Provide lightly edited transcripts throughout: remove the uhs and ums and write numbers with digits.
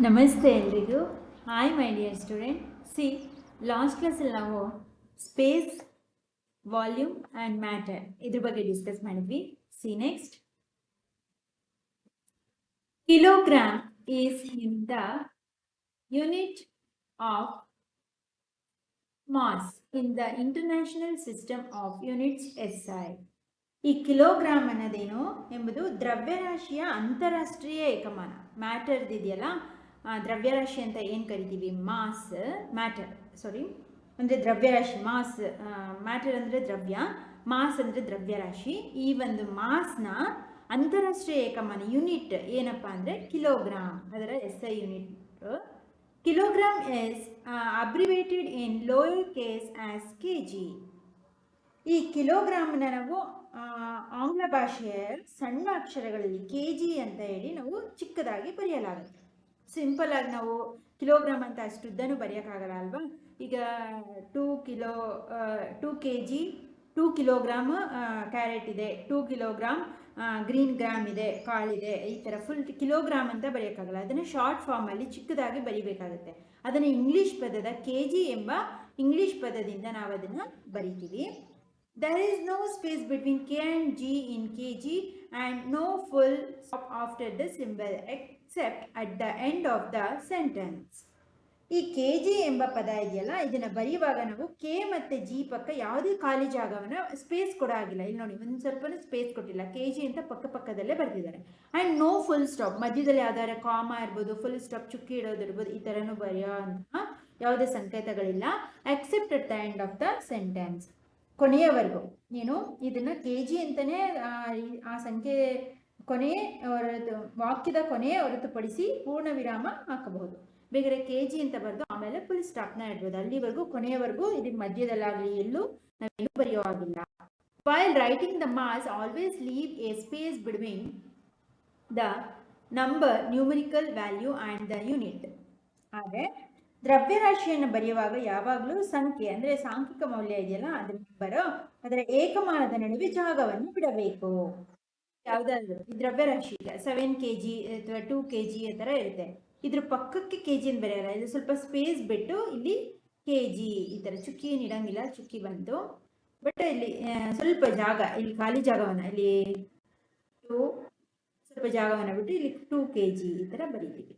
ನಮಸ್ತೆ ಎಲ್ರಿಗೂ. Hi my dear student. C, last ಕ್ಲಾಸಲ್ಲಿ ನಾವು ಸ್ಪೇಸ್, ವಾಲ್ಯೂಮ್ ಆ್ಯಂಡ್ ಮ್ಯಾಟರ್ ಇದ್ರ ಬಗ್ಗೆ ಡಿಸ್ಕಸ್ ಮಾಡಿದ್ವಿ. So next, kilogram is in the unit of mass in the international system of units SI. ಈ kilogram ಅನ್ನೋದೇನು ಎಂಬುದು ದ್ರವ್ಯರಾಶಿಯ ಅಂತಾರಾಷ್ಟ್ರೀಯ ಏಕಮಾನ. ಮ್ಯಾಟರ್ ಇದೆಯಲ್ಲ, ದ್ರವ್ಯರಾಶಿ ಅಂತ ಏನು ಕರಿತೀವಿ, ಮಾಸ್, ಅಂದರೆ ದ್ರವ್ಯರಾಶಿ. ಮ್ಯಾಟರ್ ಅಂದರೆ ದ್ರವ್ಯ, ಮಾಸ್ ಅಂದರೆ ದ್ರವ್ಯರಾಶಿ. ಈ ಒಂದು ಮಾಸ್ನ ಅಂತಾರಾಷ್ಟ್ರೀಯ ಏಕಮಾನ ಯೂನಿಟ್ ಏನಪ್ಪ ಅಂದರೆ ಕಿಲೋಗ್ರಾಮ್, ಅದರ SI unit. Kilogram is abbreviated in lower case as kg. ಈ ಕಿಲೋಗ್ರಾಮ್ನ ನಾವು ಆಂಗ್ಲ ಭಾಷೆಯ ಸಣ್ಣ ಅಕ್ಷರಗಳಲ್ಲಿ kg ಅಂತ ಹೇಳಿ ನಾವು ಚಿಕ್ಕದಾಗಿ ಬರೆಯಲಾಗುತ್ತೆ. ಸಿಂಪಲ್ ಆಗಿ ನಾವು ಕಿಲೋಗ್ರಾಮ್ ಅಂತ ಅಷ್ಟು ಉದ್ದನೂ ಬರೆಯೋಕ್ಕಾಗಲ್ಲ ಅಲ್ವಾ. ಈಗ 2 kg 2 ಕಿಲೋಗ್ರಾಮ್ ಕ್ಯಾರೆಟ್ ಇದೆ, 2 ಕಿಲೋಗ್ರಾಮ್ ಗ್ರೀನ್ ಗ್ರಾಮ್ ಇದೆ, ಕಾಳಿದೆ, ಈ ಥರ ಫುಲ್ ಕಿಲೋಗ್ರಾಮ್ ಅಂತ ಬರೆಯೋಕ್ಕಾಗಲ್ಲ. ಅದನ್ನು ಶಾರ್ಟ್ ಫಾರ್ಮಲ್ಲಿ ಚಿಕ್ಕದಾಗಿ ಬರಿಬೇಕಾಗುತ್ತೆ. ಅದನ್ನು ಇಂಗ್ಲೀಷ್ ಪದದ kg ಎಂಬ ಇಂಗ್ಲೀಷ್ ಪದದಿಂದ ನಾವು ಅದನ್ನು ಬರಿತೀವಿ. There is no space between K and G in kg and no full stop after the symbol except at the end of the sentence. ಈ kg ಎಂಬ ಪದ ಇದೆಯಲ್ಲ, ಇದನ್ನು ಬರೆಯುವಾಗ ನಾವು K ಮತ್ತು G ಪಕ್ಕ ಯಾವುದೇ ಖಾಲಿ ಜಾಗವನ್ನು ಸ್ಪೇಸ್ ಕೊಡೋ ಆಗಿಲ್ಲ. ಇಲ್ಲಿ ನೋಡಿ, ಒಂದು ಸ್ವಲ್ಪನೂ ಸ್ಪೇಸ್ ಕೊಟ್ಟಿಲ್ಲ. kg ಅಂತ ಪಕ್ಕದಲ್ಲೇ ಬರೆದಿದ್ದಾರೆ. ಆ್ಯಂಡ್ ನೋ ಫುಲ್ ಸ್ಟಾಪ್, ಮಧ್ಯದಲ್ಲಿ ಯಾವ್ದಾರ ಕಾಮ ಇರ್ಬೋದು, ಫುಲ್ ಸ್ಟಾಪ್ ಚುಕ್ಕಿ ಇಡೋದಿರ್ಬೋದು, ಈ ಥರನೂ ಬರೆಯೋ ಅಂತಹ ಯಾವುದೇ ಸಂಕೇತಗಳಿಲ್ಲ. Except at the end of the sentence, ಕೊನೆಯವರೆಗೂ. ನೀನು ಇದನ್ನು kg ಅಂತಲೇ ಆ ಸಂಖ್ಯೆ ವಾಕ್ಯದ ಕೊನೆಯ ಹೊರತುಪಡಿಸಿ ಪೂರ್ಣ ವಿರಾಮ ಹಾಕಬಹುದು. ಬೇಕಾದ್ರೆ kg ಅಂತ ಬರೆದು ಆಮೇಲೆ ಫುಲ್ ಸ್ಟಾಪ್ನ ಇಡ್ಬೋದು. ಅಲ್ಲಿವರೆಗೂ ಕೊನೆಯವರೆಗೂ ಇದಕ್ಕೆ ಮಧ್ಯದಲ್ಲಾಗಲಿ ಎಲ್ಲೂ ನಾವೇನು ಬರೆಯೋ ಆಗಿಲ್ಲ. While writing the mass always leave a space between the number, numerical value and the unit. ಆದರೆ ದ್ರವ್ಯರಾಶಿಯನ್ನು ಬರೆಯುವಾಗ ಯಾವಾಗಲೂ ಸಂಖ್ಯೆ ಅಂದರೆ ಸಾಂಖ್ಯಿಕ ಮೌಲ್ಯ ಇದೆಯಲ್ಲ, ಅದರ ನಂಬರು, ಅದರ ಏಕಮಾನದ ನಡುವೆ ಜಾಗವನ್ನು ಬಿಡಬೇಕು. ಯಾವುದಾದ್ರು ಈ ದ್ರವ್ಯರಾಶಿ 7 kg ಅಥವಾ 2 kg ಆ ಥರ ಇರುತ್ತೆ. ಇದ್ರ ಪಕ್ಕಕ್ಕೆ kg ಅಂತ ಬರೆಯಲ್ಲ, ಇದು ಸ್ವಲ್ಪ ಸ್ಪೇಸ್ ಬಿಟ್ಟು ಇಲ್ಲಿ kg ಈ ಥರ ಚುಕ್ಕಿ ಇಡಂಗಿಲ್ಲ. ಚುಕ್ಕಿ ಬಂತು, ಬಟ್ ಇಲ್ಲಿ ಸ್ವಲ್ಪ ಜಾಗ, ಇಲ್ಲಿ ಖಾಲಿ ಜಾಗವನ್ನು, ಇಲ್ಲಿ ಸ್ವಲ್ಪ ಜಾಗವನ್ನು ಬಿಟ್ಟು ಇಲ್ಲಿ 2 kg ಈ ಥರ ಬರೀತೀವಿ.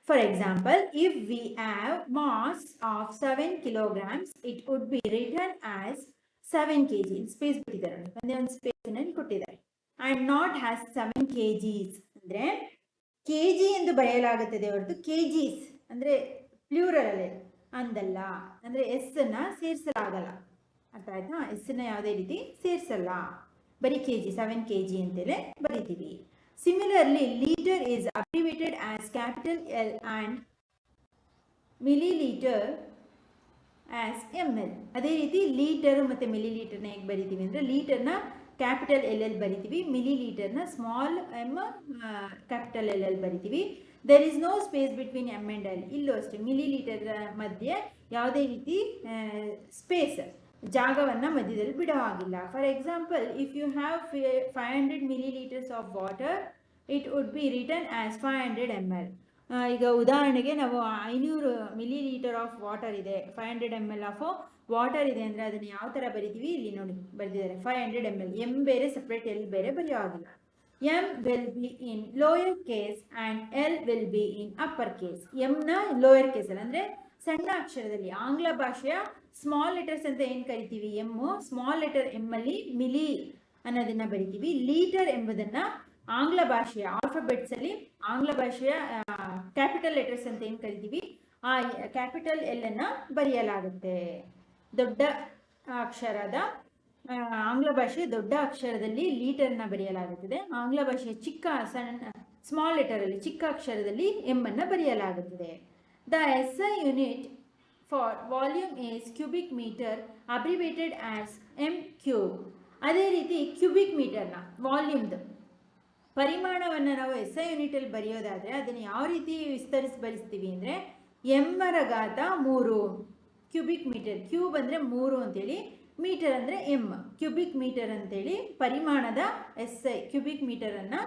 For example, if we have mass of 7 kilograms, it would be written as 7 kg. Space ಬಿಟ್ಟಿದ್ದಾರೆ, ಒಂದೇ ಒಂದು ಸ್ಪೇಸ್ನಲ್ಲಿ ಕೊಟ್ಟಿದ್ದಾರೆ. and not has 7 kgs ಅಂದರೆ kg ಎಂದು ಬರೆಯಲಾಗುತ್ತದೆ ಹೊರತು kgs ಅಂದರೆ ಪ್ಲೂರಲ್ ಅಂದಲ್ಲ. ಅಂದರೆ ಎಸ್ ಅನ್ನ ಸೇರಿಸಲಾಗಲ್ಲ. ಅರ್ಥ ಆಯ್ತಾ? ಎಸ್ ಅನ್ನ ಯಾವುದೇ ರೀತಿ ಸೇರಿಸಲ್ಲ, ಬರೀ kg 7 kg ಅಂತಲೇ ಬರೀತೀವಿ. Similarly, liter is abbreviated as capital L and milliliter as ml. ಅದೇ ರೀತಿ ಲೀಟರ್ ಮತ್ತು ಮಿಲಿಲೀಟರ್ನ ಹೇಗೆ ಬರಿತೀವಿ ಅಂದರೆ, ಲೀಟರ್ನ ಕ್ಯಾಪಿಟಲ್ LL ಬರಿತೀವಿ, ಮಿಲಿಲೀಟರ್ನ ಸ್ಮಾಲ್ m ಕ್ಯಾಪಿಟಲ್ LL ಬರಿತೀವಿ. There is no space between m and L. ಇಲ್ಲೂ ಅಷ್ಟೇ, ಮಿಲಿಲೀಟರ್ ಮಧ್ಯೆ ಯಾವುದೇ ರೀತಿ ಸ್ಪೇಸ್, ಜಾಗವನ್ನು ಮಧ್ಯದಲ್ಲಿ ಬಿಡೋ ಆಗಿಲ್ಲ. For example, if you have 500 milliliters of water, it would be written as 500 ml. ಈಗ ಉದಾಹರಣೆಗೆ ನಾವು 500 milliliter ಆಫ್ ವಾಟರ್ ಇದೆ, 500 ml ಆಫ್ ವಾಟರ್ ಇದೆ ಅಂದರೆ ಅದನ್ನು ಯಾವ ಥರ ಬರಿತೀವಿ, ಇಲ್ಲಿ ನೋಡಿ ಬರೆದಿದ್ದಾರೆ 500 ml. m ಬೇರೆ ಸಪ್ರೇಟ್, L ಬೇರೆ ಬರೆಯೋ ಆಗಿಲ್ಲ. m will be in lower case and L will be in upper case. ಎಮ್ನ ಲೋಯರ್ ಕೇಸಲ್ಲಿ ಅಂದರೆ ಸಣ್ಣ ಅಕ್ಷರದಲ್ಲಿ, ಆಂಗ್ಲ ಭಾಷೆಯ ಸ್ಮಾಲ್ ಲೆಟರ್ಸ್ ಅಂತ ಏನು ಕರಿತೀವಿ, ಎಮ್ಮು, ಸ್ಮಾಲ್ ಲೆಟರ್ ಎಮ್ ಅಲ್ಲಿ ಮಿಲಿ ಅನ್ನೋದನ್ನ ಬರಿತೀವಿ. ಲೀಟರ್ ಎಂಬುದನ್ನು ಆಂಗ್ಲ ಭಾಷೆಯ ಆಲ್ಫಾಬೆಟ್ಸ್ ಅಲ್ಲಿ, ಆಂಗ್ಲ ಭಾಷೆಯ ಕ್ಯಾಪಿಟಲ್ ಲೆಟರ್ಸ್ ಅಂತ ಏನು ಕರಿತೀವಿ, ಆ ಕ್ಯಾಪಿಟಲ್ L ಅನ್ನ ಬರೆಯಲಾಗುತ್ತೆ. ದೊಡ್ಡ ಅಕ್ಷರದ ಆಂಗ್ಲ ಭಾಷೆಯ ದೊಡ್ಡ ಅಕ್ಷರದಲ್ಲಿ ಲೀಟರ್ನ ಬರೆಯಲಾಗುತ್ತದೆ. ಆಂಗ್ಲ ಭಾಷೆಯ ಸ್ಮಾಲ್ ಲೆಟರ್ ಅಲ್ಲಿ ಚಿಕ್ಕ ಅಕ್ಷರದಲ್ಲಿ ಎಮ್ ಅನ್ನ ಬರೆಯಲಾಗುತ್ತದೆ. The SI unit for volume is cubic meter, abbreviated as m cube. ಅದೇ ರೀತಿ ಕ್ಯೂಬಿಕ್ ಮೀಟರ್ನ ವಾಲ್ಯೂಮ್ದು ಪರಿಮಾಣವನ್ನು ನಾವು SI ಯೂನಿಟಲ್ಲಿ ಬರೆಯೋದಾದರೆ ಅದನ್ನು ಯಾವ ರೀತಿ ಬರೆಸ್ತೀವಿ ಅಂದರೆ, m ರ ಘಾತ 3 ಕ್ಯೂಬಿಕ್ ಮೀಟರ್. ಕ್ಯೂಬ್ ಅಂದರೆ 3 ಅಂತೇಳಿ, ಮೀಟರ್ ಅಂದರೆ ಎಮ್, ಕ್ಯೂಬಿಕ್ ಮೀಟರ್ ಅಂತೇಳಿ ಪರಿಮಾಣದ ಎಸ್ ಐ, ಕ್ಯೂಬಿಕ್ ಮೀಟರನ್ನು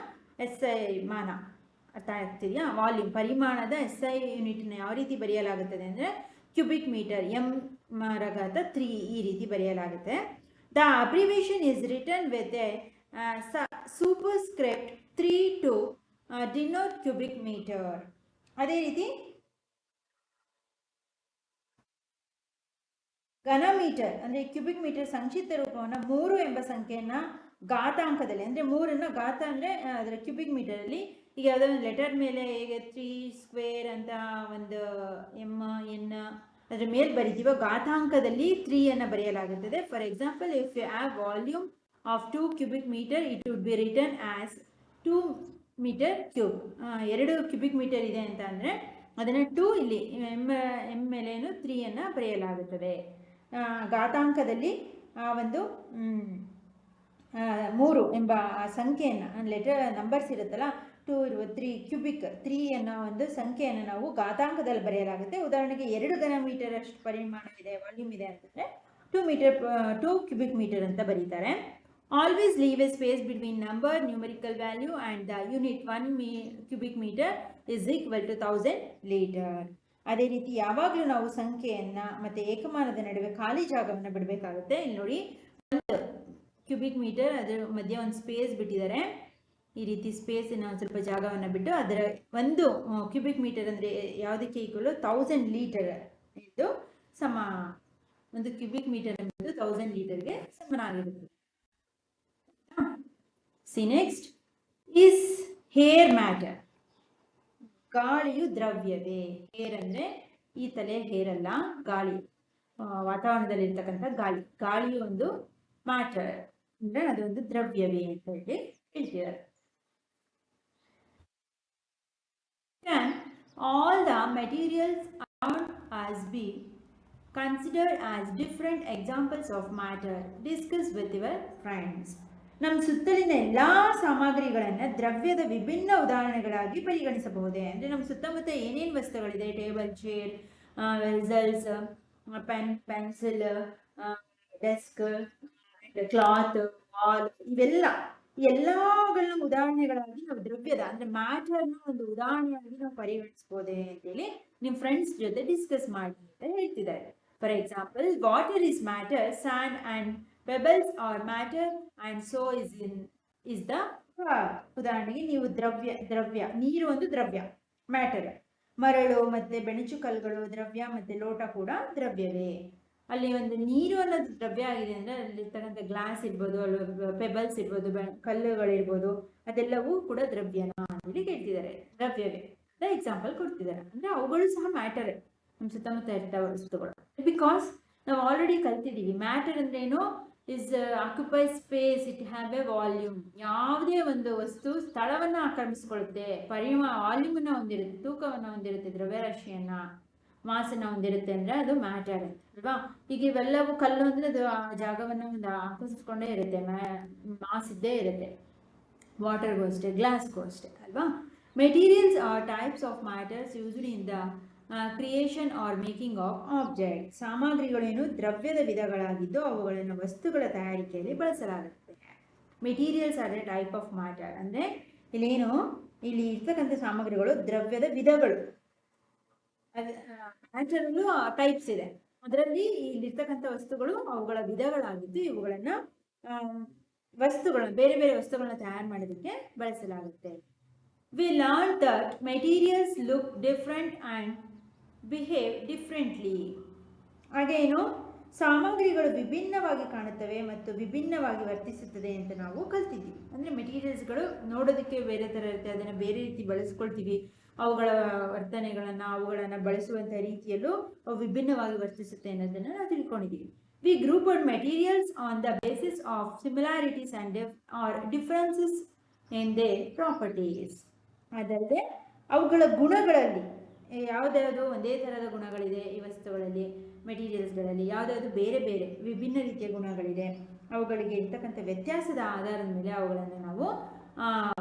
ಎಸ್ ಐ ಮಾನ, ಅರ್ಥ ಆಗ್ತಿದೆಯಾ? ವಾಲ್ಯೂಮ್, ಪರಿಮಾಣದ ಎಸ್ ಐ ಯೂನಿಟ್ನ ಯಾವ ರೀತಿ ಬರೆಯಲಾಗುತ್ತದೆ ಅಂದರೆ ಕ್ಯೂಬಿಕ್ ಮೀಟರ್, ಎಮ್ ರಘಾತ 3 ಈ ರೀತಿ ಬರೆಯಲಾಗುತ್ತೆ. The abbreviation is written with a superscript 3 to denote cubic metre. ಅದೇ ರೀತಿ ಘನ ಮೀಟರ್ ಅಂದರೆ ಕ್ಯೂಬಿಕ್ ಮೀಟರ್ ಸಂಕ್ಷಿಪ್ತ ರೂಪವನ್ನು 3 ಎಂಬ ಸಂಖ್ಯೆಯನ್ನು ಘಾತಾಂಕದಲ್ಲಿ, ಅಂದರೆ 3ನ ಘಾತ ಅಂದರೆ ಅದರ ಕ್ಯೂಬಿಕ್ ಮೀಟರಲ್ಲಿ ಈಗ ಯಾವುದೋ ಒಂದು ಲೆಟರ್ ಮೇಲೆ ಈಗ 3 ಸ್ಕ್ವೇರ್ ಅಂತ ಒಂದು ಎಮ್ ಎನ್ ಅದರ ಮೇಲೆ ಬರಿತೀವೋ ಘಾತಾಂಕದಲ್ಲಿ 3 ಬರೆಯಲಾಗುತ್ತದೆ. For example, if you have volume of 2 cubic metre it would be written as 2 metre cube. 2 cubic metre ಇದೆ ಅಂತ ಅಂದರೆ ಅದನ್ನು 2 ಇಲ್ಲಿ ಎಮ್ ಮೇಲೇನು 3 ಬರೆಯಲಾಗುತ್ತದೆ. ಘಾತಾಂಕದಲ್ಲಿ ಒಂದು 3 ಎಂಬ ಸಂಖ್ಯೆಯನ್ನು, ಲೆಟರ್ ನಂಬರ್ಸ್ ಇರುತ್ತಲ್ಲ 2 ಇರುವ 3 ಕ್ಯೂಬಿಕ್ 3 ಅನ್ನೋ ಒಂದು ಸಂಖ್ಯೆಯನ್ನು ನಾವು ಘಾತಾಂಕದಲ್ಲಿ ಬರೆಯಲಾಗುತ್ತೆ. ಉದಾಹರಣೆಗೆ 2 ಘನ ಮೀಟರ್ ಅಷ್ಟು ಪರಿಮಾಣ ಇದೆ, ವಾಲ್ಯೂಮ್ ಇದೆ ಅಂತಂದರೆ 2 ಕ್ಯೂಬಿಕ್ ಮೀಟರ್ ಅಂತ ಬರೀತಾರೆ. Always leave a space between number numerical value and the unit 1 cubic metre is equal to 1000 litre. ಅದೇ ರೀತಿ ಯಾವಾಗಲೂ ನಾವು ಸಂಖ್ಯೆಯನ್ನು ಮತ್ತು ಏಕಮಾನದ ನಡುವೆ ಖಾಲಿ ಜಾಗವನ್ನು ಬಿಡಬೇಕಾಗುತ್ತೆ. ಇಲ್ಲಿ ನೋಡಿ, 1 ಕ್ಯೂಬಿಕ್ ಮೀಟರ್ ಅದರ ಮಧ್ಯೆ ಒಂದು ಸ್ಪೇಸ್ ಬಿಟ್ಟಿದ್ದಾರೆ. ಈ ರೀತಿ ಸ್ಪೇಸಿನ ಸ್ವಲ್ಪ ಜಾಗವನ್ನು ಬಿಟ್ಟು ಅದರ 1 ಕ್ಯೂಬಿಕ್ ಮೀಟರ್ ಅಂದರೆ ಯಾವುದಕ್ಕೆ ಈಕ್ವಲ್ 1000 ಲೀಟರ್ ಇದು ಸಮ. 1 ಕ್ಯೂಬಿಕ್ ಮೀಟರ್ ಎಂಬುದು 1000 ಲೀಟರ್ಗೆ ಸಮನಾಗಿರುತ್ತದೆ. C next, is hair matter? ಗಾಳಿಯು ದ್ರವ್ಯವೇ? ಹೇರ್ ಅಂದರೆ ಈ ತಲೆ ಹೇರ್ ಅಲ್ಲ, ಗಾಳಿ, ವಾತಾವರಣದಲ್ಲಿ ಇರ್ತಕ್ಕಂಥ ಗಾಳಿಯು ಒಂದು ಮ್ಯಾಟರ್ ಅಂದರೆ ಅದೊಂದು ದ್ರವ್ಯವೇ ಅಂತ ಹೇಳಿ ಹೇಳ್ತಿದ್ದಾರೆ. Can all the materials around us be considered as different examples of matter? Discuss with your friends. ನಮ್ಮ ಸುತ್ತಲಿನ ಎಲ್ಲ ಸಾಮಗ್ರಿಗಳನ್ನು ದ್ರವ್ಯದ ವಿಭಿನ್ನ ಉದಾಹರಣೆಗಳಾಗಿ ಪರಿಗಣಿಸಬಹುದೇ? ಅಂದರೆ ನಮ್ಮ ಸುತ್ತಮುತ್ತ ಏನೇನು ವಸ್ತುಗಳಿದೆ, table, chair, vessels, pen, pencil, desk, cloth, wall, ಇವೆಲ್ಲ ಎಲ್ಲಗಳನ್ನ ಉದಾಹರಣೆಗಳಾಗಿ ನಾವು ದ್ರವ್ಯದ ಅಂದರೆ ಮ್ಯಾಟರ್ನ ಒಂದು ಉದಾಹರಣೆಯಾಗಿ ನಾವು ಪರಿಗಣಿಸಬಹುದೇ ಅಂತೇಳಿ ನಿಮ್ಮ ಫ್ರೆಂಡ್ಸ್ ಜೊತೆ ಡಿಸ್ಕಸ್ ಮಾಡಿ ಅಂತ ಹೇಳ್ತಿದ್ದಾರೆ. For example, water is matter, sand and pebbles are matter and so is the. ಉದಾಹರಣೆಗೆ ನೀವು ದ್ರವ್ಯ ನೀರು ಒಂದು ದ್ರವ್ಯ, ಮ್ಯಾಟರ್. ಮರಳು ಮತ್ತು ಬೆಣಚು ಕಲ್ಲುಗಳು ದ್ರವ್ಯ, ಮತ್ತು ಲೋಟ ಕೂಡ ದ್ರವ್ಯವೇ. ಅಲ್ಲಿ ಒಂದು ನೀರು ಅನ್ನೋದು ದ್ರವ್ಯ ಆಗಿದೆ ಅಂದರೆ ಅಲ್ಲಿರ್ತಕ್ಕಂಥ ಗ್ಲಾಸ್ ಇರ್ಬೋದು, ಅಲ್ಲಿ ಪೆಬಲ್ಸ್ ಇರ್ಬೋದು, ಕಲ್ಲುಗಳಿರ್ಬೋದು, ಅದೆಲ್ಲವೂ ಕೂಡ ದ್ರವ್ಯನ ಅಂತೇಳಿ ಕೇಳ್ತಿದ್ದಾರೆ. ದ್ರವ್ಯವೇ ಅಂತ ಎಕ್ಸಾಂಪಲ್ ಕೊಡ್ತಿದ್ದಾರೆ. ಅಂದರೆ ಅವುಗಳು ಸಹ ಮ್ಯಾಟರೇ, ನಮ್ಮ ಸುತ್ತಮುತ್ತ ಇರ್ತಾವ ವಸ್ತುಗಳು. ಬಿಕಾಸ್ ನಾವು ಆಲ್ರೆಡಿ ಕಲ್ತಿದ್ದೀವಿ ಮ್ಯಾಟರ್ ಅಂದ್ರೇನು, is occupy space, it have A volume. ಯಾವುದೇ ಒಂದು ವಸ್ತು ಸ್ಥಳವನ್ನು ಆಕ್ರಮಿಸಿಕೊಳ್ಳುತ್ತೆ, ವಾಲ್ಯೂಮನ್ನು ಹೊಂದಿರುತ್ತೆ, ತೂಕವನ್ನು ಹೊಂದಿರುತ್ತೆ, ದ್ರವ್ಯರಾಶಿಯನ್ನು, ಮಾಸನ್ನು ಹೊಂದಿರುತ್ತೆ ಅಂದರೆ ಅದು ಮ್ಯಾಟರ್ ಅಲ್ವಾ. ಈಗ ಇವೆಲ್ಲವೂ ಕಲ್ಲು ಅಂದರೆ ಅದು ಆ ಜಾಗವನ್ನು ಒಂದು ಆಕರ್ಷಿಸ್ಕೊಂಡೇ ಇರುತ್ತೆ, ಮಾಸ್ ಇದ್ದೇ ಇರುತ್ತೆ. ವಾಟರ್ಗೂ ಅಷ್ಟೇ, ಗ್ಲಾಸ್ಗೂ ಅಷ್ಟೇ ಅಲ್ವಾ. Materials are types of matters used in the creation or making of object. ಸಾಮಗ್ರಿಗಳೇನು ದ್ರವ್ಯದ ವಿಧಗಳಾಗಿದ್ದು ಅವುಗಳನ್ನು ವಸ್ತುಗಳ ತಯಾರಿಕೆಯಲ್ಲಿ ಬಳಸಲಾಗುತ್ತದೆ. Materials are a type of matter ಅಂದರೆ ಇಲ್ಲಿ ಇರ್ತಕ್ಕಂಥ ಸಾಮಗ್ರಿಗಳು ದ್ರವ್ಯದ ವಿಧಗಳು. ಮ್ಯಾಟರಲ್ಲೂ ಟೈಪ್ಸ್ ಇದೆ, ಅದರಲ್ಲಿ ಇಲ್ಲಿರ್ತಕ್ಕಂಥ ವಸ್ತುಗಳು ಅವುಗಳ ವಿಧಗಳಾಗಿದ್ದು ಇವುಗಳನ್ನು ಬೇರೆ ಬೇರೆ ವಸ್ತುಗಳನ್ನ ತಯಾರು ಮಾಡೋದಕ್ಕೆ ಬಳಸಲಾಗುತ್ತೆ. We learned that materials look different and behave differently. ಹಾಗೇನು ಸಾಮಗ್ರಿಗಳು ವಿಭಿನ್ನವಾಗಿ ಕಾಣುತ್ತವೆ ಮತ್ತು ವಿಭಿನ್ನವಾಗಿ ವರ್ತಿಸುತ್ತದೆ ಅಂತ ನಾವು ಕಲ್ತಿದ್ದೀವಿ. ಅಂದರೆ ಮೆಟೀರಿಯಲ್ಸ್ಗಳು ನೋಡೋದಕ್ಕೆ ಬೇರೆ ಥರ ಇರುತ್ತೆ, ಅದನ್ನು ಬೇರೆ ರೀತಿ ಬಳಸ್ಕೊಳ್ತೀವಿ, ಅವುಗಳ ಅವುಗಳನ್ನು ಬಳಸುವಂಥ ರೀತಿಯಲ್ಲೂ ಅವು ವಿಭಿನ್ನವಾಗಿ ವರ್ತಿಸುತ್ತೆ ಅನ್ನೋದನ್ನು ನಾವು ತಿಳ್ಕೊಂಡಿದ್ದೀವಿ. We grouped materials on the basis of similarities and or differences in their properties. ಅದಲ್ಲದೆ ಅವುಗಳ ಗುಣಗಳಲ್ಲಿ ಯಾವುದ್ಯಾವುದು ಒಂದೇ ಥರದ ಗುಣಗಳಿದೆ ಈ ವಸ್ತುಗಳಲ್ಲಿ, ಮೆಟೀರಿಯಲ್ಸ್ಗಳಲ್ಲಿ ಯಾವುದಾದ್ರು ಬೇರೆ ಬೇರೆ ವಿಭಿನ್ನ ರೀತಿಯ ಗುಣಗಳಿದೆ, ಅವುಗಳಿಗೆ ಇರ್ತಕ್ಕಂಥ ವ್ಯತ್ಯಾಸದ ಆಧಾರದ ಮೇಲೆ ಅವುಗಳನ್ನು ನಾವು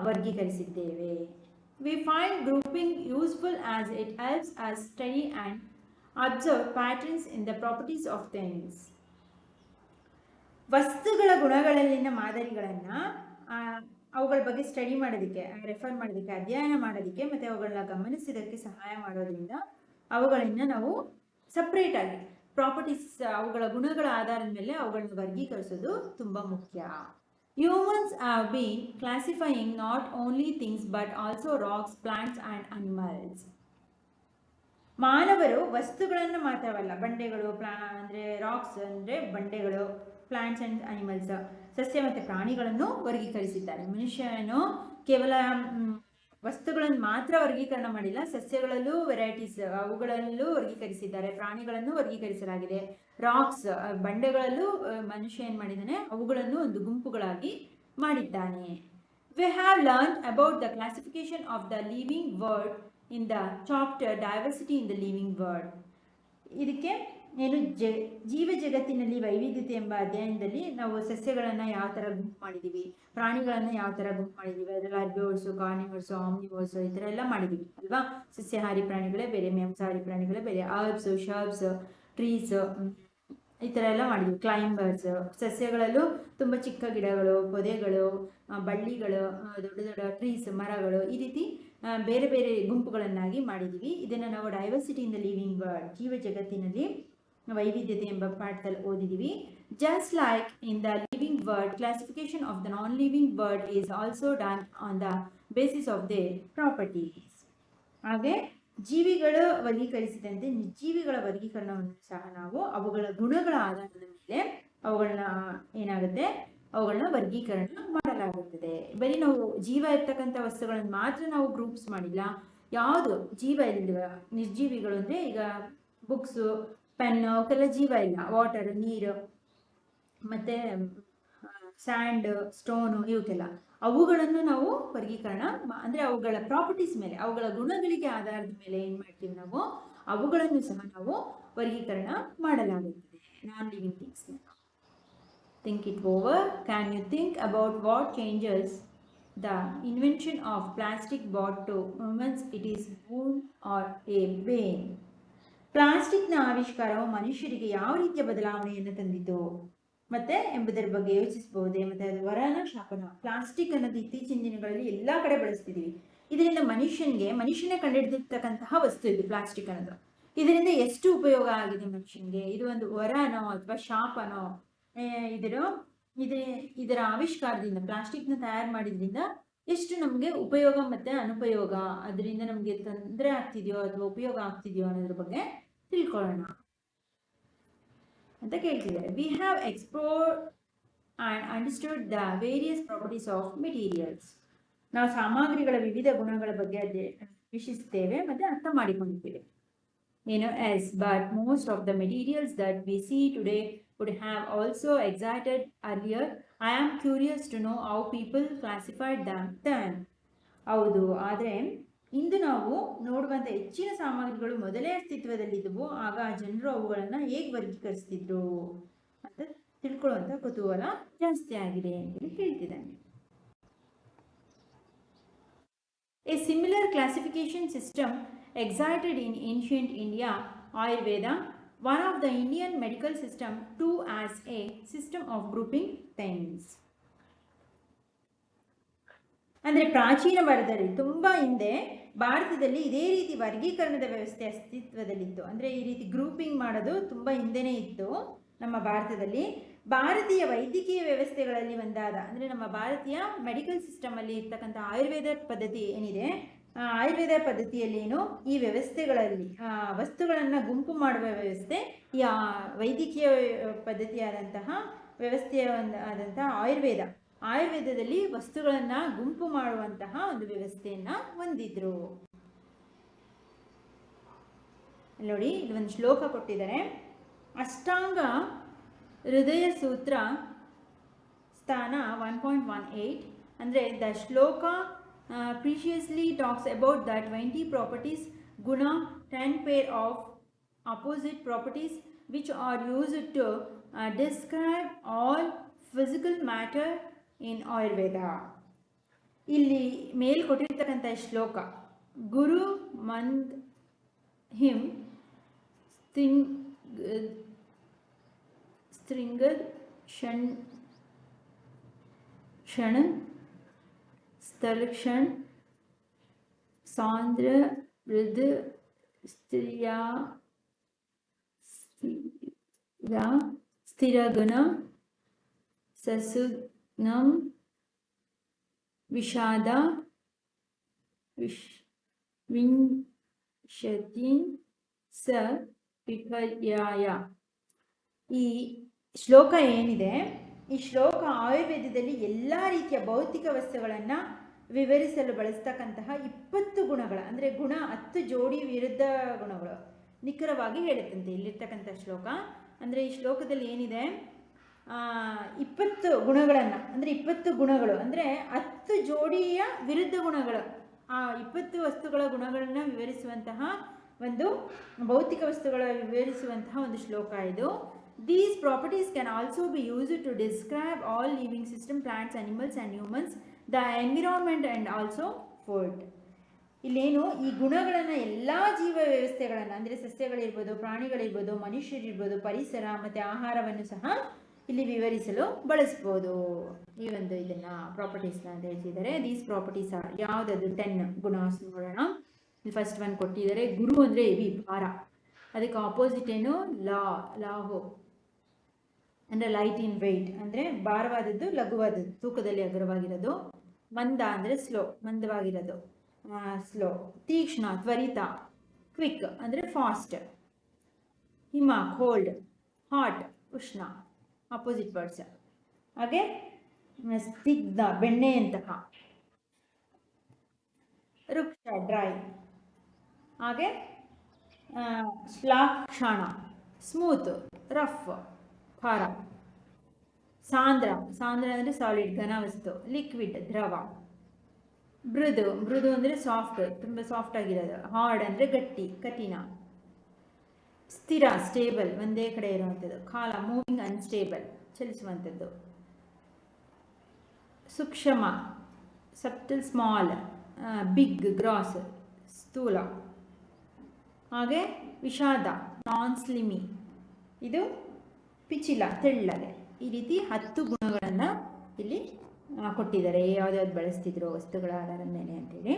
ವರ್ಗೀಕರಿಸಿದ್ದೇವೆ. We find grouping useful as it helps us study and observe patterns in the properties of things. ವಸ್ತುಗಳ ಗುಣಗಳಲ್ಲಿನ ಮಾದರಿಗಳನ್ನು ಅವುಗಳ ಬಗ್ಗೆ ಸ್ಟಡಿ ಮಾಡೋದಕ್ಕೆ, ರೆಫರ್ ಮಾಡೋದಕ್ಕೆ, ಅಧ್ಯಯನ ಮಾಡೋದಕ್ಕೆ ಮತ್ತು ಅವುಗಳನ್ನ ಗಮನಿಸೋದಕ್ಕೆ ಸಹಾಯ ಮಾಡೋದ್ರಿಂದ ಅವುಗಳನ್ನ ನಾವು ಸಪ್ರೇಟಾಗಿ ಪ್ರಾಪರ್ಟೀಸ್, ಅವುಗಳ ಗುಣಗಳ ಆಧಾರದ ಮೇಲೆ ಅವುಗಳನ್ನ ವರ್ಗೀಕರಿಸೋದು ತುಂಬ ಮುಖ್ಯ. Humans have been classifying not only things but also rocks, plants and animals. ಮಾನವರು ವಸ್ತುಗಳನ್ನು ಮಾತ್ರವಲ್ಲ, ಬಂಡೆಗಳು, ಅಂದರೆ ರಾಕ್ಸ್ ಅಂದರೆ ಬಂಡೆಗಳು, ಪ್ಲಾಂಟ್ಸ್ ಆ್ಯಂಡ್ ಅನಿಮಲ್ಸ್, ಸಸ್ಯ ಮತ್ತು ಪ್ರಾಣಿಗಳನ್ನು ವರ್ಗೀಕರಿಸಿದ್ದಾರೆ. ಮನುಷ್ಯನು ಕೇವಲ ವಸ್ತುಗಳನ್ನು ಮಾತ್ರ ವರ್ಗೀಕರಣ ಮಾಡಿಲ್ಲ, ಸಸ್ಯಗಳಲ್ಲೂ ವೆರೈಟೀಸ್ ಅವುಗಳಲ್ಲೂ ವರ್ಗೀಕರಿಸಿದ್ದಾರೆ, ಪ್ರಾಣಿಗಳನ್ನು ವರ್ಗೀಕರಿಸಲಾಗಿದೆ. ರಾಕ್ಸ್ ಬಂಡೆಗಳಲ್ಲೂ ಮನುಷ್ಯ ಏನು ಮಾಡಿದ್ದಾನೆ, ಅವುಗಳನ್ನು ಒಂದು ಗುಂಪುಗಳಾಗಿ ಮಾಡಿದ್ದಾನೆ. We have learn about the classification of the living world in the chapter diversity in the living world. ಇದಕ್ಕೆ ಏನು ಜೀವ ಜಗತ್ತಿನಲ್ಲಿ ವೈವಿಧ್ಯತೆ ಎಂಬ ಅಧ್ಯಯನದಲ್ಲಿ ನಾವು ಸಸ್ಯಗಳನ್ನು ಯಾವ ಥರ ಗುಂಪು ಮಾಡಿದ್ದೀವಿ, ಪ್ರಾಣಿಗಳನ್ನು ಯಾವ ಥರ ಗುಂಪು ಮಾಡಿದ್ದೀವಿ, ಅದರಲ್ಲಿ ಹರ್ಬಿವೋರ್ಸು, ಕಾರ್ನಿವೋರ್ಸು, ಆಮ್ನಿವೋರ್ಸು ಈ ಥರ ಎಲ್ಲ ಮಾಡಿದ್ದೀವಿ ಅಲ್ವಾ. ಸಸ್ಯಾಹಾರಿ ಪ್ರಾಣಿಗಳೇ ಬೇರೆ, ಮಾಂಸಾಹಾರಿ ಪ್ರಾಣಿಗಳೇ ಬೇರೆ, ಹರ್ಬ್ಸು, ಶರ್ಬ್ಸ್, ಟ್ರೀಸ್ ಈ ಥರ ಎಲ್ಲ ಮಾಡಿದ್ವಿ. ಕ್ಲೈಂಬರ್ಸ್, ಸಸ್ಯಗಳಲ್ಲೂ ತುಂಬ ಚಿಕ್ಕ ಗಿಡಗಳು, ಪೊದೆಗಳು, ಬಳ್ಳಿಗಳು, ದೊಡ್ಡ ದೊಡ್ಡ ಟ್ರೀಸ್, ಮರಗಳು, ಈ ರೀತಿ ಬೇರೆ ಬೇರೆ ಗುಂಪುಗಳನ್ನಾಗಿ ಮಾಡಿದ್ದೀವಿ. ಇದನ್ನು ನಾವು diversity in the living world, ಜೀವ ಜಗತ್ತಿನಲ್ಲಿ ವೈವಿಧ್ಯತೆ ಎಂಬ ಪಾಠದಲ್ಲಿ ಓದಿದ್ದೀವಿ. Just like in the living world, classification of the non living world is also done on the basis of their properties. ಹಾಗೆ ಜೀವಿಗಳು ವರ್ಗೀಕರಿಸಿದಂತೆ ನಿರ್ಜೀವಿಗಳ ವರ್ಗೀಕರಣವನ್ನು ಸಹ ನಾವು ಅವುಗಳ ಗುಣಗಳ ಆಧಾರದ ಮೇಲೆ ಅವುಗಳನ್ನ ಏನಾಗುತ್ತೆ, ಅವುಗಳನ್ನ ವರ್ಗೀಕರಣ ಮಾಡಲಾಗುತ್ತದೆ. ಬರೀ ನಾವು ಜೀವ ಇರ್ತಕ್ಕಂಥ ವಸ್ತುಗಳನ್ನು ಮಾತ್ರ ನಾವು ಗ್ರೂಪ್ಸ್ ಮಾಡಿಲ್ಲ, ಯಾವುದು ಜೀವ ಇಲ್ಲದ ನಿರ್ಜೀವಿಗಳು ಅಂದರೆ ಈಗ ಬುಕ್ಸು, ಪೆನ್ನು, ಅವಕ್ಕೆಲ್ಲ ಜೀವ ಇಲ್ಲ. ವಾಟರ್, ನೀರು, ಮತ್ತು ಸ್ಯಾಂಡ್, ಸ್ಟೋನು, ಇವಕ್ಕೆಲ್ಲ ಅವುಗಳನ್ನು ನಾವು ವರ್ಗೀಕರಣ ಅಂದರೆ ಅವುಗಳ ಪ್ರಾಪರ್ಟೀಸ್ ಮೇಲೆ, ಅವುಗಳ ಗುಣಗಳಿಗೆ ಆಧಾರದ ಮೇಲೆ ಏನು ಮಾಡ್ತೀವಿ ನಾವು, ಅವುಗಳನ್ನು ಸಹ ನಾವು ವರ್ಗೀಕರಣ ಮಾಡಲಾಗುತ್ತದೆ. Non living things. Think it over. Can you think about what changes the invention of plastic brought to humans it is boon or a bane? ಪ್ಲಾಸ್ಟಿಕ್ನ ಆವಿಷ್ಕಾರವು ಮನುಷ್ಯರಿಗೆ ಯಾವ ರೀತಿಯ ಬದಲಾವಣೆಯನ್ನು ತಂದಿತು ಮತ್ತೆ ಎಂಬುದರ ಬಗ್ಗೆ ಯೋಚಿಸಬಹುದೇ? ಮತ್ತು ಅದು ವರನ ಶಾಪನ? ಪ್ಲಾಸ್ಟಿಕ್ ಅನ್ನೋದು ಇತ್ತೀಚಿನ ದಿನಗಳಲ್ಲಿ ಎಲ್ಲ ಕಡೆ ಬಳಸ್ತಿದ್ದೀವಿ. ಇದರಿಂದ ಮನುಷ್ಯನೇ ಕಂಡುಹಿಡಿದಿರ್ತಕ್ಕಂತಹ ವಸ್ತು ಇದು ಪ್ಲಾಸ್ಟಿಕ್ ಅನ್ನೋದು. ಇದರಿಂದ ಎಷ್ಟು ಉಪಯೋಗ ಆಗಿದೆ ಮನುಷ್ಯನಿಗೆ? ಇದು ಒಂದು ವರನೋ ಅಥವಾ ಶಾಪನೋ? ಇದರ ಆವಿಷ್ಕಾರದಿಂದ, ಪ್ಲಾಸ್ಟಿಕ್ನ ತಯಾರು ಮಾಡಿದ್ರಿಂದ ಎಷ್ಟು ನಮಗೆ ಉಪಯೋಗ ಮತ್ತು ಅನುಪಯೋಗ, ಅದರಿಂದ ನಮಗೆ ತೊಂದರೆ ಆಗ್ತಿದೆಯೋ ಅಥವಾ ಉಪಯೋಗ ಆಗ್ತಿದೆಯೋ ಅನ್ನೋದ್ರ ಬಗ್ಗೆ ತಿಳ್ಕೊಳ್ಳೋಣ ಅಂತ ಕೇಳ್ತಿದ್ದಾರೆ. We have explored and understood the various properties of materials. ನಾವು ಸಾಮಗ್ರಿಗಳ ವಿವಿಧ ಗುಣಗಳ ಬಗ್ಗೆ ವಿಶ್ಲೇಷಿಸುತ್ತೇವೆ ಮತ್ತು ಅರ್ಥ ಮಾಡಿಕೊಂಡಿದ್ದೇವೆ. Yes but most of the materials that we see today would have also existed earlier. I am curious to know how people classified them then. ಹೌದು, ಆದರೆ ಇಂದು ನಾವು ನೋಡುವಂಥ ಹೆಚ್ಚಿನ ಸಾಮಗ್ರಿಗಳು ಮೊದಲೇ ಅಸ್ತಿತ್ವದಲ್ಲಿದ್ದವು. ಆಗ ಜನರು ಅವುಗಳನ್ನು ಹೇಗೆ ವರ್ಗೀಕರಿಸ್ತಿದ್ರು ಅಂತ ತಿಳ್ಕೊಳ್ಳುವಂಥ ಕುತೂಹಲ ಜಾಸ್ತಿ ಆಗಿದೆ ಅಂತೇಳಿ ಹೇಳ್ತಿದ್ದಾನೆ. A similar classification system existed in ancient India, Ayurveda, one of the Indian medical system, too, as a system of grouping things. ಅಂದರೆ ಪ್ರಾಚೀನ ಭಾರತದಲ್ಲಿ ತುಂಬ ಹಿಂದೆ ಭಾರತದಲ್ಲಿ ಇದೇ ರೀತಿ ವರ್ಗೀಕರಣದ ವ್ಯವಸ್ಥೆ ಅಸ್ತಿತ್ವದಲ್ಲಿತ್ತು. ಅಂದರೆ ಈ ರೀತಿ ಗ್ರೂಪಿಂಗ್ ಮಾಡೋದು ತುಂಬ ಹಿಂದೆನೇ ಇತ್ತು ನಮ್ಮ ಭಾರತದಲ್ಲಿ. ಭಾರತೀಯ ವೈದ್ಯಕೀಯ ವ್ಯವಸ್ಥೆಗಳಲ್ಲಿ ಒಂದಾದ ಅಂದರೆ ನಮ್ಮ ಭಾರತೀಯ ಮೆಡಿಕಲ್ ಸಿಸ್ಟಮಲ್ಲಿ ಇರ್ತಕ್ಕಂಥ ಆಯುರ್ವೇದ ಪದ್ಧತಿ ಏನಿದೆ, ಆಯುರ್ವೇದ ಪದ್ಧತಿಯಲ್ಲೇನು ಈ ವ್ಯವಸ್ಥೆಗಳಲ್ಲಿ ವಸ್ತುಗಳನ್ನು ಗುಂಪು ಮಾಡುವ ವ್ಯವಸ್ಥೆ, ಈ ವೈದ್ಯಕೀಯ ಪದ್ಧತಿಯಾದಂತಹ ವ್ಯವಸ್ಥೆಯ ಆದಂತಹ ಆಯುರ್ವೇದದಲ್ಲಿ ವಸ್ತುಗಳನ್ನು ಗುಂಪು ಮಾಡುವಂತಹ ಒಂದು ವ್ಯವಸ್ಥೆಯನ್ನು ಹೊಂದಿದ್ರು. ನೋಡಿ, ಇದು ಒಂದು ಶ್ಲೋಕ ಕೊಟ್ಟಿದ್ದಾರೆ. ಅಷ್ಟಾಂಗ ಹೃದಯ ಸೂತ್ರ ಸ್ಥಾನ 1.18 ಅಂದರೆ ದ ಶ್ಲೋಕ preciously talks about the 20 properties guna, 10 pair of opposite properties which are used to describe all physical matter in Ayurveda. ಇಲ್ಲಿ ಮೇಲ್ ಕೊಟ್ಟಿರ್ತಕ್ಕಂಥ ಶ್ಲೋಕ ಗುರು ಮಂದ್ ಹಿಂ ಸ್ತ್ರಿಂಗದ್ क्षण क्षण स्थलक्षण सांद्र वृद्ध स्त्रिया स्थिरगुण ससुग्नम विषाद विंशति स ವಿಪರ್ಯಾಯ. ಈ ಶ್ಲೋಕ ಏನಿದೆ, ಈ ಶ್ಲೋಕ ಆಯುರ್ವೇದದಲ್ಲಿ ಎಲ್ಲ ರೀತಿಯ ಭೌತಿಕ ವಸ್ತುಗಳನ್ನು ವಿವರಿಸಲು ಬಳಸ್ತಕ್ಕಂತಹ 20 ಗುಣಗಳ, ಅಂದರೆ ಗುಣ 10 ಜೋಡಿ ವಿರುದ್ಧ ಗುಣಗಳು ನಿಖರವಾಗಿ ಹೇಳುತ್ತಂತೆ ಇಲ್ಲಿರ್ತಕ್ಕಂಥ ಶ್ಲೋಕ. ಅಂದರೆ ಈ ಶ್ಲೋಕದಲ್ಲಿ ಏನಿದೆ, 20 ಗುಣಗಳನ್ನು, ಅಂದರೆ 20 ಗುಣಗಳು ಅಂದರೆ 10 ಜೋಡಿಯ ವಿರುದ್ಧ ಗುಣಗಳು, ಆ 20 ವಸ್ತುಗಳ ಗುಣಗಳನ್ನು ವಿವರಿಸುವಂತಹ ಒಂದು ಭೌತಿಕ ವಸ್ತುಗಳ ವಿವರಿಸುವಂತಹ ಒಂದು ಶ್ಲೋಕ ಇದು. These properties can also be used to describe all living system, plants, animals and humans, the environment and also food. ಇಲ್ಲೇನು ಈ ಗುಣಗಳನ್ನು ಎಲ್ಲ ಜೀವ ವ್ಯವಸ್ಥೆಗಳನ್ನು, ಅಂದರೆ ಸಸ್ಯಗಳಿರ್ಬೋದು, ಪ್ರಾಣಿಗಳಿರ್ಬೋದು, ಮನುಷ್ಯರಿರ್ಬೋದು, ಪರಿಸರ ಮತ್ತು ಆಹಾರವನ್ನು ಸಹ ಇಲ್ಲಿ ವಿವರಿಸಲು ಬಳಸ್ಬೋದು. ಈ ಒಂದು ಇದನ್ನು ಪ್ರಾಪರ್ಟೀಸ್ನ ಅಂತ ಹೇಳ್ತಿದ್ದಾರೆ. ದೀಸ್ ಪ್ರಾಪರ್ಟೀಸ್ ಆರ್ ಯಾವುದದು 10 ಗುಣ ನೋಡೋಣ. ಫಸ್ಟ್ ಒನ್ ಕೊಟ್ಟಿದ್ದಾರೆ, ಗುರು ಅಂದರೆ ಹೆವಿ, ಭಾರ. ಅದಕ್ಕೆ ಆಪೋಸಿಟ್ ಏನು, ಲಾಹು ಅಂದರೆ ಲೈಟ್ ಇನ್ ವೆಯ್ಟ್, ಅಂದರೆ ಭಾರವಾದದ್ದು, ಲಘುವಾದದ್ದು, ತೂಕದಲ್ಲಿ ಅಗ್ರವಾಗಿರೋದು. ಮಂದ ಅಂದರೆ ಸ್ಲೋ, ಮಂದವಾಗಿರೋದು, ಸ್ಲೋ. ತೀಕ್ಷ್ಣ, ತ್ವರಿತ, ಕ್ವಿಕ್ ಅಂದರೆ ಫಾಸ್ಟ್. ಹಿಮ, ಕೋಲ್ಡ್. ಹಾಟ್, ಉಷ್ಣ, ಆಪೋಸಿಟ್ ವರ್ಡ್ಸ್. ಹಾಗೆ ಸ್ನಿಗ್ಧ, ಬೆಣ್ಣೆಯಂತಹ. ವೃಕ್ಷ, ಡ್ರೈ. ಹಾಗೆ ಶ್ಲಾಕ್ಷಣ, ಸ್ಮೂತ್, ರಫ್, ಖಾರ. ಸಾಂದ್ರ, ಸಾಂದ್ರ ಅಂದರೆ ಸಾಲಿಡ್, ಘನವಸ್ತು. ಲಿಕ್ವಿಡ್, ದ್ರವ. ಮೃದು, ಮೃದು ಅಂದರೆ ಸಾಫ್ಟ್, ತುಂಬ ಸಾಫ್ಟ್ ಆಗಿರೋದು. ಹಾರ್ಡ್ ಅಂದರೆ ಗಟ್ಟಿ, ಕಠಿಣ. ಸ್ಥಿರ, ಸ್ಟೇಬಲ್, ಒಂದೇ ಕಡೆ ಇರುವಂಥದ್ದು. ಕಾಲ, ಮೂವಿಂಗ್, ಅನ್ಸ್ಟೇಬಲ್, ಚಲಿಸುವಂಥದ್ದು. ಸೂಕ್ಷ್ಮ, ಸಬ್ಟಲ್, ಸ್ಮಾಲ್. ಬಿಗ್, ಗ್ರಾಸ್, ಸ್ಥೂಲ. ಹಾಗೆ ವಿಷಾದ, ನಾನ್ ಸ್ಲಿಮಿ, ಇದು ಪಿಚಿಲ, ತೆಳ್ಳಗೆ. ಈ ರೀತಿ 10 ಗುಣಗಳನ್ನು ಇಲ್ಲಿ ಕೊಟ್ಟಿದ್ದಾರೆ, ಯಾವ್ದಾವ್ದು ಬಳಸ್ತಿದ್ರು ವಸ್ತುಗಳ ಆಧಾರದ ಮೇಲೆ ಅಂತೇಳಿ.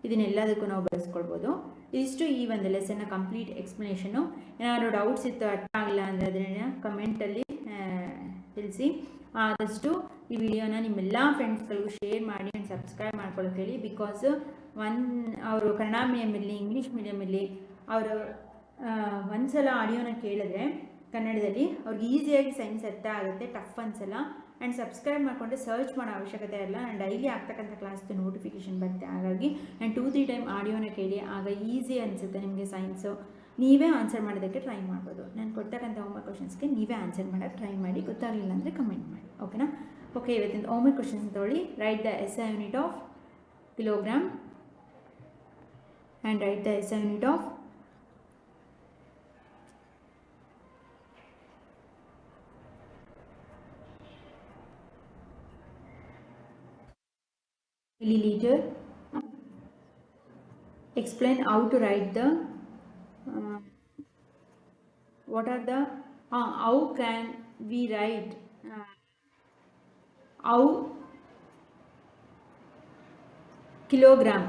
ಇದನ್ನೆಲ್ಲದಕ್ಕೂ ನಾವು ಬಳಸ್ಕೊಳ್ಬೋದು. ಇದಿಷ್ಟು ಈ ಒಂದು ಲೆಸನ್ನ ಕಂಪ್ಲೀಟ್ ಎಕ್ಸ್ಪ್ಲನೇಷನು. ಏನಾದರೂ ಡೌಟ್ಸ್ ಇತ್ತು, ಅರ್ಥ ಆಗಿಲ್ಲ ಅಂದರೆ ಅದನ್ನು ಕಮೆಂಟಲ್ಲಿ ತಿಳಿಸಿ. ಆದಷ್ಟು ಈ ವಿಡಿಯೋನ ನಿಮ್ಮೆಲ್ಲ ಫ್ರೆಂಡ್ಸ್ಗಳಿಗೂ ಶೇರ್ ಮಾಡಿ ಆ್ಯಂಡ್ ಸಬ್ಸ್ಕ್ರೈಬ್ ಮಾಡ್ಕೊಳ್ಳೋಕೆ ಹೇಳಿ. ಬಿಕಾಸ್ ಅವರು ಕನ್ನಡ ಮೀಡಿಯಮಲ್ಲಿ, ಇಂಗ್ಲೀಷ್ ಮೀಡಿಯಮಲ್ಲಿ ಅವರು ಒಂದ್ಸಲ ಆಡಿಯೋನ ಕೇಳಿದ್ರೆ ಕನ್ನಡದಲ್ಲಿ ಅವ್ರಿಗೆ ಈಸಿಯಾಗಿ ಸೈನ್ಸ್ ಅರ್ಥ ಆಗುತ್ತೆ, ಟಫ್ ಅನ್ಸಲ್ಲ. ಆ್ಯಂಡ್ ಸಬ್ಸ್ಕ್ರೈಬ್ ಮಾಡಿಕೊಂಡ್ರೆ ಸರ್ಚ್ ಮಾಡೋ ಅವಶ್ಯಕತೆ ಇಲ್ಲ. ಆ್ಯಂಡ್ ಡೈಲಿ ಆಗ್ತಕ್ಕಂಥ ಕ್ಲಾಸ್ದು ನೋಟಿಫಿಕೇಷನ್ ಬರುತ್ತೆ. ಹಾಗಾಗಿ ಆ್ಯಂಡ್ 2-3 ಟೈಮ್ ಆಡಿಯೋನ ಕೇಳಿ, ಆಗ ಈಸಿ ಅನಿಸುತ್ತೆ ನಿಮಗೆ ಸೈನ್ಸು. ನೀವೇ ಆನ್ಸರ್ ಮಾಡೋದಕ್ಕೆ ಟ್ರೈ ಮಾಡ್ಬೋದು. ನಾನು ಕೊಡ್ತಕ್ಕಂಥ ಹೋಮ್ವರ್ಕ್ ಕ್ವಶನ್ಸ್ಗೆ ನೀವೇ ಆನ್ಸರ್ ಮಾಡೋಕ್ಕೆ ಟ್ರೈ ಮಾಡಿ. ಗೊತ್ತಾಗಲಿಲ್ಲ ಅಂದರೆ ಕಮೆಂಟ್ ಮಾಡಿ, ಓಕೆನಾ? ಓಕೆ, ಇವತ್ತಿನ ಹೋಮ್ವರ್ಕ್ ಕ್ವಶನ್ಸ್ ತೊಗೊಳ್ಳಿ. Right the SI unit of kilogram and right the SI unit of milliliter. Explain how to write the what are the how can we write how kilogram.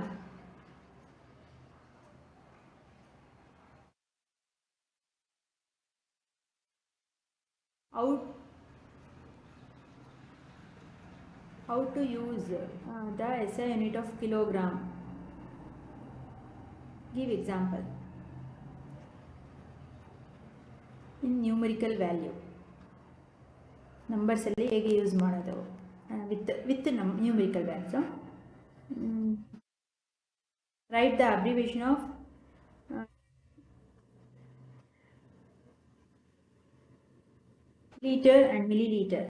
How to use the SI unit of kilogram. Give example in numerical value. Numbers ಅಲ್ಲಿ ಹೇಗೆ use ಮಾಡೋದು with numerical values. Write the abbreviation of liter and milliliter.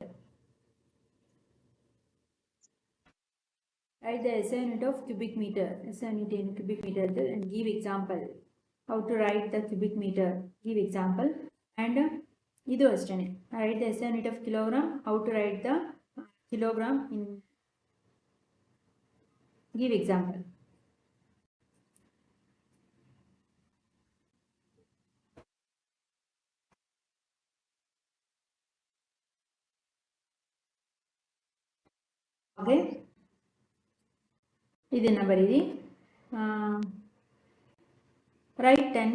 Write the SI unit of cubic meter. SI unit in cubic meter and give example. How to write the cubic meter. Give example. And idu ashtane. Write the SI unit of kilogram. How to write the kilogram in. Give example. ಹಾಗೆ ಇದನ್ನು ಬರೀರಿ. Right 10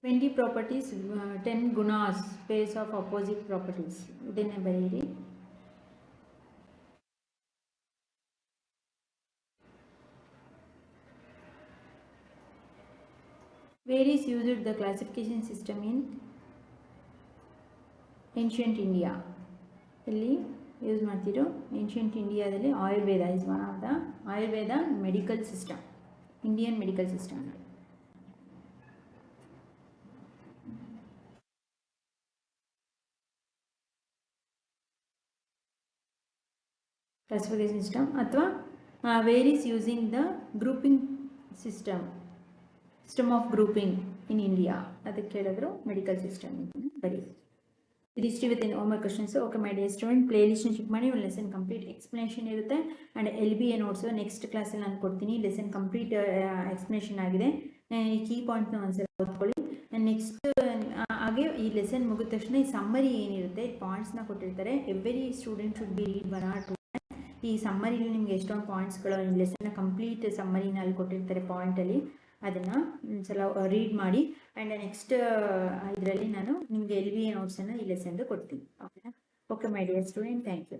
20 properties, 10 gunas, pairs of opposite properties. ಇದನ್ನೇ ಬರೀರಿ. Where is used the classification system in ancient India? ಇಲ್ಲಿ use ಮಾಡ್ತಿರೋ ancient ಇಂಡಿಯಾದಲ್ಲಿ Ayurveda is one of the Ayurveda medical system, Indian medical system. Classification system ಅಥವಾ where is using the grouping system of grouping in India ಅದಕ್ಕೆ ಹೇಳಿದ್ರು medical system ಬರೀ. ಇದಿಷ್ಟು ಇವತ್ತಿನ homework questions. Okay my dear student, play ಲಿಸ್ಟ್ನ check ಮಾಡಿ. ಒಂದು lesson complete explanation ಇರುತ್ತೆ ಆ್ಯಂಡ್ LBA ನೋಟ್ಸು ನೆಕ್ಸ್ಟ್ ಕ್ಲಾಸಲ್ಲಿ ನಾನು ಕೊಡ್ತೀನಿ. ಲೆಸನ್ ಕಂಪ್ಲೀಟ್ ಎಕ್ಸ್ಪ್ಲನೇಷನ್ ಆಗಿದೆ. ಈ ಕೀ ಪಾಯಿಂಟ್ನ ಒಂದ್ಸಲ ಓದ್ಕೊಳ್ಳಿ. ನೆಕ್ಸ್ಟ್ ಹಾಗೆ ಈ ಲೆಸನ್ ಮುಗಿದ ತಕ್ಷಣ ಈ ಸಮ್ಮರಿ ಏನಿರುತ್ತೆ ಪಾಯಿಂಟ್ಸ್ನ ಕೊಟ್ಟಿರ್ತಾರೆ. Every student should be read 1 or 2. ಈ ಸಮ್ಮರಿಲಿ ನಿಮ್ಗೆ ಎಷ್ಟೊಂದು ಪಾಯಿಂಟ್ಸ್ಗಳು ಈ ಲೆಸನ್ನ ಕಂಪ್ಲೀಟ್ ಸಮ್ಮರಿನ ಅಲ್ಲಿ ಕೊಟ್ಟಿರ್ತಾರೆ ಪಾಯಿಂಟಲ್ಲಿ, ಅದನ್ನು ಒಂದ್ಸಲ ರೀಡ್ ಮಾಡಿ. ಆ್ಯಂಡ್ ನೆಕ್ಸ್ಟ್ ಇದರಲ್ಲಿ ನಾನು ನಿಮಗೆ LBA ನೋಟ್ಸನ್ನು ಈ ಲೆಸನ್ದು ಕೊಡ್ತೀನಿ. ಓಕೆನಾ? Okay my dear student, thank you.